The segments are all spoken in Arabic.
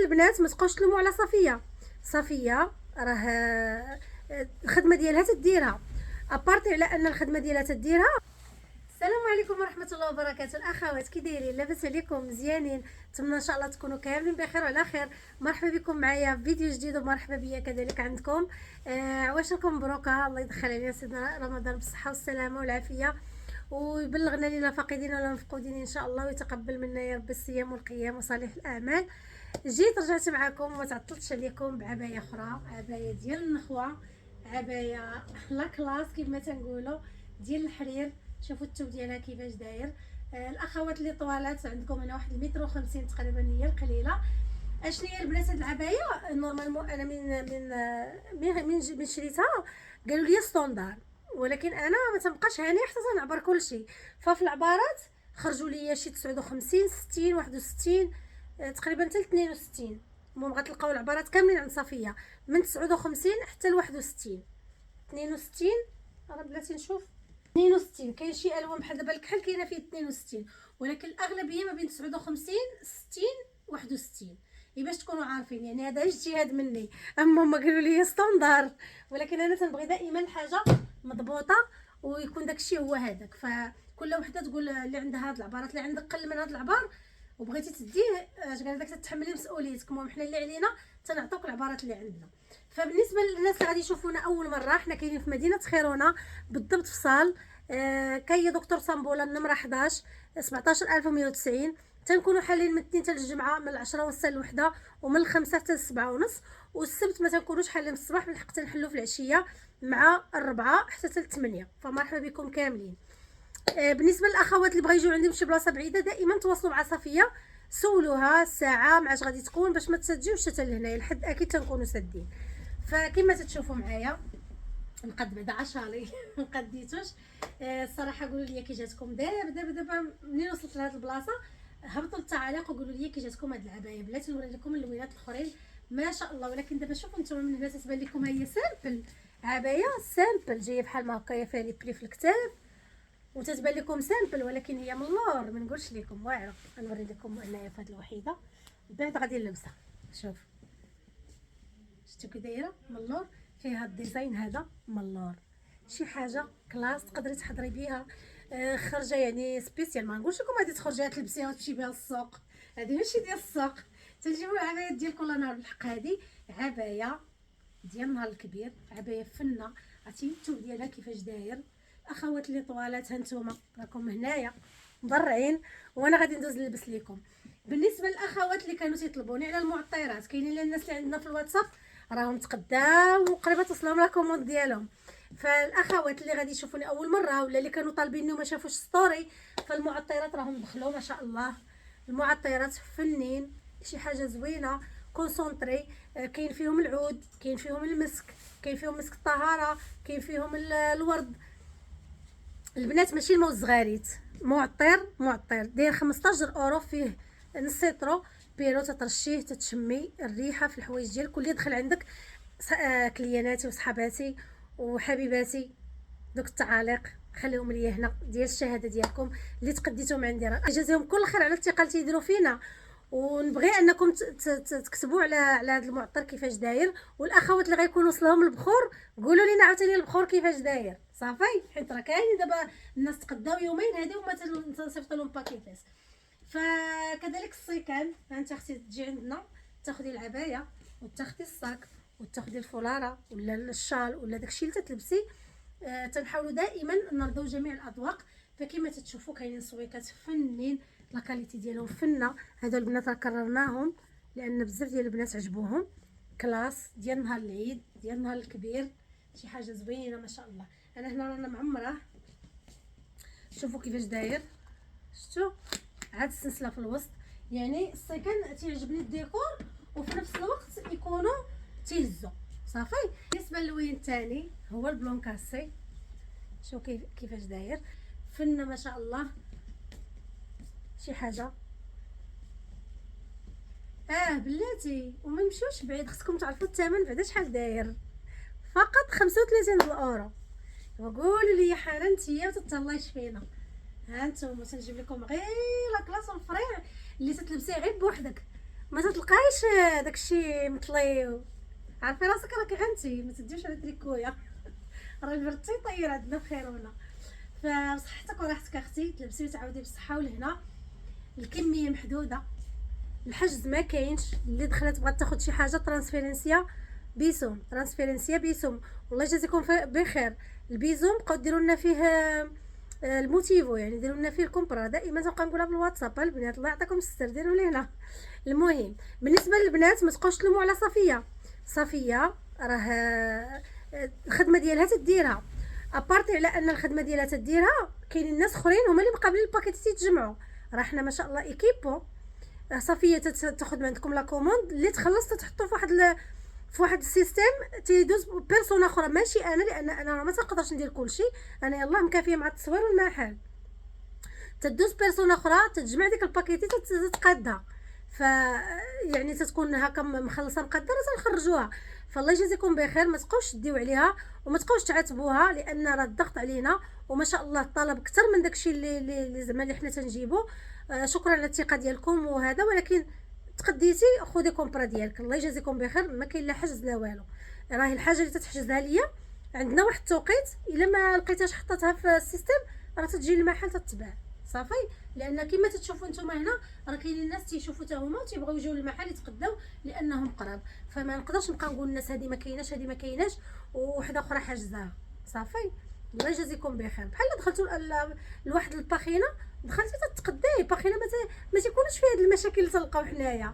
البنات ما تبقاوش تلوموا على صفيه. صفيه راه الخدمه ديالها تديرها، ابارتي على ان الخدمه ديالها تديرها. السلام عليكم ورحمه الله وبركاته. الاخوات كي دايرين؟ لاباس عليكم؟ مزيانين؟ نتمنى ان شاء الله تكونوا كاملين بخير وعلى خير. مرحبا بكم معايا في فيديو جديد، ومرحبا بيا كذلك عندكم. عواشركم مبروكه، الله يدخل علينا سيدنا رمضان بالصحه والسلامه والعافيه، ويبلغنا لنا فاقدين ولا مفقودين ان شاء الله، ويتقبل منا يا رب الصيام والقيام وصالح الاعمال. رجعت معكم وما تعطلتش عليكم بعبايه اخرى، عبايه ديال النخوه، عبايه لا كلاس كما تنقولوا، ديال الحرير. شوفوا الثوب ديالها كيفاش داير. الاخوات اللي طوالات عندكم هنا واحد 1.50 متر تقريبا هي القليله. اشنو هي البنات هاد العبايه؟ نورمالمون انا من شريتها قالوا لي ستوندار، ولكن انا ما تنبقاش هانيه حتى تنعبر كلشي. ففي العبارات خرجوا لي شي 59 60 61 تقريبا حتى 62. المهم غتلقاو العبارات كاملين عند صفيه من 59 حتى ل 61 62. انا بلاتي نشوف 62. كاين شي الوان بحال دابا الكحل كاينه فيه 62، ولكن الاغلبيه ما بين 59 60 61. باش تكونوا عارفين، يعني هذا اجتهاد مني. اما هما قالوا لي ستاندار، ولكن انا تنبغي دائما الحاجه مضبوطه ويكون داكشي هو هذاك. فكل وحده تقول اللي عندها هاد العبارات، اللي عندك قل من هاد العبار وبغيتي تديه اش قال داك تتحملي مسؤوليتك. المهم حنا اللي علينا تنعطوك العبارات اللي عندنا. فبالنسبه للناس اللي غادي يشوفونا اول مره، حنا كاينين في مدينه خيرونه بالضبط في صال كاي دكتور صامبوله النمره 11 17190. تنكونوا حالين من الاثنين حتى الجمعه، من 10 ونص للوحده، ومن الخمسه حتى 7 ونص. والسبت ما تنكونوش حالين في الصباح، بالحق تنحلوا في العشيه مع الربعه حتى 8. فمرحبا بكم كاملين. بالنسبه للاخوات اللي بغا يجيو عندي من شي بلاصه بعيده، دائما تواصلوا مع صفيه، سولوها الساعه معاش غادي تكون باش ما تسجيوش حتى لهنايا الحد اكيد تنكونوا سادين. فكما تتشوفوا معايا نقد بعدا عشالي ما قديتوش. الصراحه قولوا لي كي جاتكم دابا منين وصلت لهاد البلاصه. هبطوا التعاليق وقولوا لي كي جاتكم هاد العبايه. بلاتي نوري لكم اللوينات الاخرين ما شاء الله. ولكن دابا شوفوا نتوما من هنا تتبان لكم هي سامبل، عبايه سامبل جايه بحال ما هكايا فيها لي بلي في الكتاف، وتتبان لكم سامبل، ولكن هي من اللور ما نقولش لكم واعره. غنوري لكم هنايا في هاد الوحيده، بعد غادي نلبسها. شوف شفتوا كي دايره من اللور، فيها الديزاين هذا من اللور، شي حاجه كلاس تقدري تحضري بها. خرجه يعني سبيسيال. ما نقولش لكم غادي تخرجي تلبسيها وتمشي بها للسوق، هذه ماشي ديال السوق. تنجيبوا العبايات ديال كل نهار. بالحق هذه عبايه ديال النهار الكبير، عبايه فنه. عرفتي الثوب ديالها كيفاش داير؟ الاخوات اللي طوالات هانتوما راكم هنايا مضرعين، وانا غادي ندوز نلبس لكم. بالنسبه للاخوات اللي كانوا تيطلبوني على المعطرات، كاينين الناس اللي عندنا في الواتساب راهم تقداو وقريبه توصلهم لا كوموند ديالهم. فالاخوات اللي غادي يشوفوني اول مره، ولا اللي كانوا طالبيني وما شافوش ستوري، فالمعطرات راهم دخلوا ما شاء الله. المعطرات فنين، شي حاجه زوينه كونسونطري. كاين فيهم العود، كاين فيهم المسك، كاين فيهم مسك الطهاره، كاين فيهم الورد. البنات ماشي الموز زغاريت، معطر داير 15 اورو، فيه نص سيترو بيرو، تترشيه تتشمي الريحه في الحوايج ديالك. واللي دخل عندك كلياناتي وصحاباتي وحبيباتي، دوك التعاليق خليهم ليا هنا ديال الشهاده ديالكم اللي تقديتهم عندي. راه جازيهم كل خير على الثقه اللي تيديروا فينا، ونبغي انكم تكتبوا على هذا المعطر كيفاش داير. والاخوات اللي غيكون وصلهم البخور قولوا لينا عاوتاني البخور كيفاش داير. صافي، حيت راه كاين دابا الناس تقداو يومين هذه وما تنصيفط لهم باكيتات. فكذلك الصيكان، انت اختي تجي عندنا تاخذي العبايه وتاخذي الصاك وتاخذي الفولاره ولا الشال ولا داكشي اللي تلبسي. تنحاولوا دائما نرضوا جميع الاذواق. فكما تتشوفوا كاينين صويكات فنين، لا كاليتي ديالهم فنه. هادو البنات راه كررناهم لان بزاف ديال البنات عجبوهم. كلاس ديال نهار العيد، ديال نهار الكبير، شي حاجه زوينه ما شاء الله. انا هنا رانا معمره، شوفوا كيفاش داير. شفتوا عاد السلسله في الوسط. يعني السيكان تيعجبني الديكور وفي نفس الوقت يكونوا تيهزوا. صافي. بالنسبه للوين الثاني هو البلون كاسي، شوف كيفاش داير فنه ما شاء الله. شي حاجه بلاتي وما نمشيوش بعيد، خصكم تعرفوا الثمن بعدا شحال داير. فقط 35 اورو. وقولوا لي حاله نتيا وتتهلا يشفينا. ها انتم تنجيب لكم غير لا كلاس الفريع اللي تتلبسيه غير بوحدك. ما تتلقايش داكشي مطلي. عارفه راسك راكي غنتي، ما تديوش على تريكويا. راه البرد تيطير عندنا بخيرونا. فبصحتك وراحتك اختي، تلبسي وتعاودي بالصحه والهنا. الكميه محدوده، الحجز ما كاينش. اللي دخلت بغات تاخذ شي حاجه ترانسفيرنسيا بيسوم، ترانسفيرنسيا بيسوم. والله يجازيكم بخير. البيزوم بقاو ديروا لنا فيه الموتيفو، يعني ديروا لنا فيه الكومبرا. دائما تنبقى نقولها بالواتساب البنات، الله يعطيكم الستر ديروا لي هنا. المهم بالنسبه للبنات ما تبقاوش تلوموا على صفيه. صفيه راه الخدمه ديالها تديرها. ابارتي على ان الخدمه ديالها تديرها، كاينين ناس اخرين هما اللي مقابلين الباكيت تيتجمعوا. راه حنا ما شاء الله ايكيبو. صافيه تاخذ من عندكم لا كوموند اللي تخلص تحطو في واحد السيستيم تيدوز بيرسون اخرى، ماشي انا، لان انا ما تنقدرش ندير كلشي. انا يلاه مكافيه مع التصوير والمحل. تدوز بيرسون اخرى تتجمع ديك الباكيتي تتقادها. ف يعني تتكون هكا مخلصه مقدره تنخرجوها. فالله يجازيكم بخير، ما تبقاوش تديو عليها وما تبقاوش تعاتبوها، لان راه الضغط علينا وما شاء الله الطلب اكثر من داكشي اللي زعما اللي حنا تنجيبو. شكرا على الثقه ديالكم وهذا، ولكن تقديتي خذي كومبرا ديالك. الله يجازيكم بخير. ما كاين لا حجز لا والو. راهي الحاجه اللي تتحجزها ليا عندنا واحد التوقيت، الا ما لقيتهاش حطيتها في السيستم راه تتجي للمحل تتباع صافي. لان كما تتشوفوا نتوما هنا راه كاينين الناس تيشوفوا حتى هما وتيبغيو يجيو للمحل يتقداو لانهم قراب. فما نقدرش نبقى نقول للناس هذه ما كايناش هذه ما كايناش ووحده اخرى حاجزاها صافي. الله يجازيكم بخير. بحال دخلتوا لواحد الباخينه دخلتي تتقداي باخينه ما تيكونوش فيها هاد المشاكل اللي تلقاو حنايا.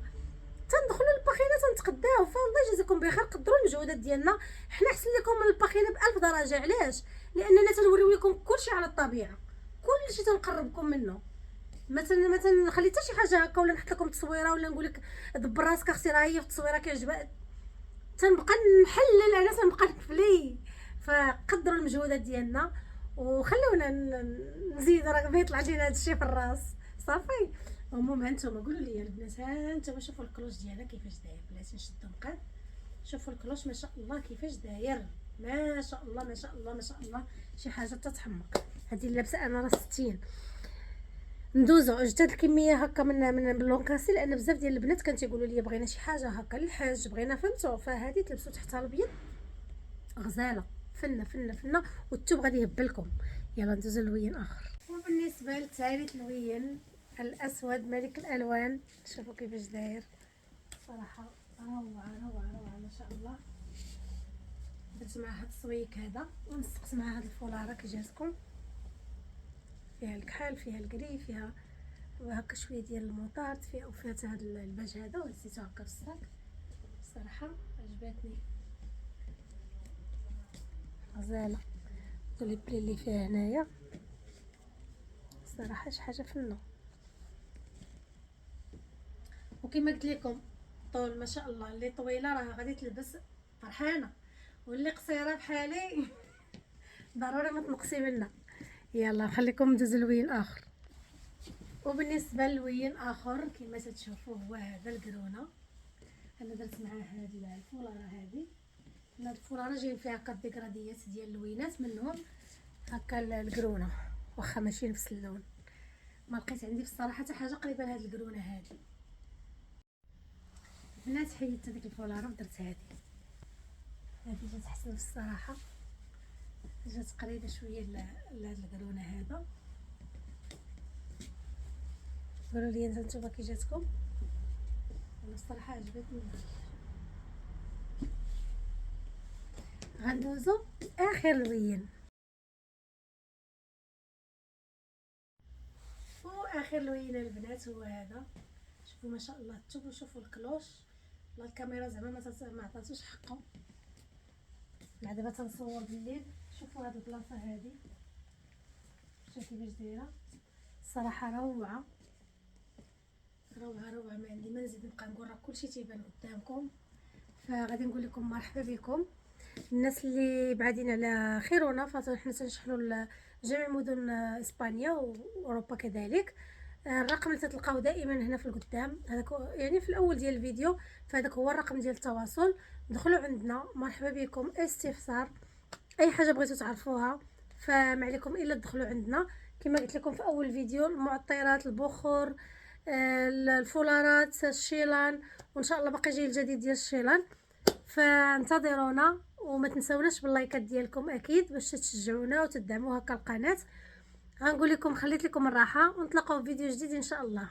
تندخلوا للباخينه تنتقداو. فالله يجازيكم بخير، قدروا المجهودات ديالنا. حنا احسن لكم من الباخينه ب1000 درجه. علاش؟ لاننا تنوريو لكم كلشي على الطبيعه، كلشي تنقربكم منه. ما تنخلي حتى شي حاجه هكا ولا نحط لكم تصويره ولا نقول لك دبر راسك اختي راه هي في التصويره كيعجبها. تنبقى نحلل انا، تنبقى نكفلي. فقدروا المجهودات ديالنا وخلونا نزيد، راه بيطلع لينا هادشي في الراس صافي. المهم هانتوما قولوا لي البنات، هانتوما شوفوا الكلوش ديالها كيفاش داير. بلاتي نشدو مقاد، شوفوا الكلوش ما شاء الله كيفاش داير. ما شاء الله ما شاء الله ما شاء الله، شي حاجه تتحمق. هذه لابسه انا راه 60. ندوزو جبت هاد الكميه هكا من لونكاسي، لان بزاف ديال البنات كانوا تيقولوا لي بغينا شي حاجه هكا للحاج، بغينا فهمتوا. فهذه تلبسوا تحتها الابيض غزاله فنه فنه فنه، والثوب غادي يهبلكم. يلا ندوزو لوين اخر. وبالنسبه لثالث لوين الاسود ملك الالوان، شوفوا كيفاش داير صراحه. روعه روعه روعه ما شاء الله. درت معاه هاد الصويك هذا ونسقت معاه هاد الفولاره كي جاتكم، فيها الكحل فيها القري فيها وهكا شويه ديال الموطارد فيها، وفيها حتى هاد الباج هذا وهزيتو هكا في الصاك. الصراحه عجباتني غزاله. لي بلي اللي فيها هنايا صراحه شي حاجه فنه. وكما قلت لكم طول ما شاء الله. اللي طويله راه غادي تلبس فرحانه، واللي قصيره بحالي ضروري ما تنقصي منها. يلا خليكم ندوزو لوين اخر. وبالنسبه لوين اخر كما تشوفوا هو هذا القرونه. انا درت معاه هذه الفولاره هذه. هاد الفولاره جايين فيها هكا ديكراديات ديال اللوينات، منهم هكا القرونه، واخا ماشي نفس اللون. ما لقيت عندي في الصراحه حتى حاجه قريبه لهاد القرونه هذه. البنات حيدت هذيك الفولاره ودرت هذه جات احسن في الصراحه، جات قريبه شويه لهاد القرونه هذا. قولوا لي نتوما كي جاتكم. انا الصراحه عجبتني. غندوزو اخر لوين. واخر لوين البنات هو هذا. شوفوا ما شاء الله الثوب وشوفوا الكلوش. لا الكاميرا زعما ما عطاتوش حقه. مع دابا تنصور بالليل. شوفوا هاد البلاصه هذه شوفوا كيفاش دايره. الصراحه روعه روعه روعه. ما عندي ما نزيد نبقى نقول، راه كلشي تيبان قدامكم. فغادي نقول لكم مرحبا بكم الناس اللي بعادين على خيرونا. فحنا تنشحنوا لجميع مدن اسبانيا واوروبا كذلك. الرقم اللي تلقاوه دائما هنا في القدام، هذاك يعني في الاول ديال الفيديو، فهذاك هو الرقم ديال التواصل. دخلوا عندنا مرحبا بكم. استفسار اي حاجه بغيتوا تعرفوها فما عليكم الا تدخلوا عندنا. كما قلت لكم في اول فيديو، المعطرات، البخور، الفولارات، الشيلان، وان شاء الله باقي جاي الجديد ديال الشيلان. فانتظرونا وما تنسوناش باللايكات ديالكم اكيد باش تشجعونا وتدعموا هكا القناه. غنقول لكم خليت لكم الراحه ونتلاقاو في فيديو جديد ان شاء الله.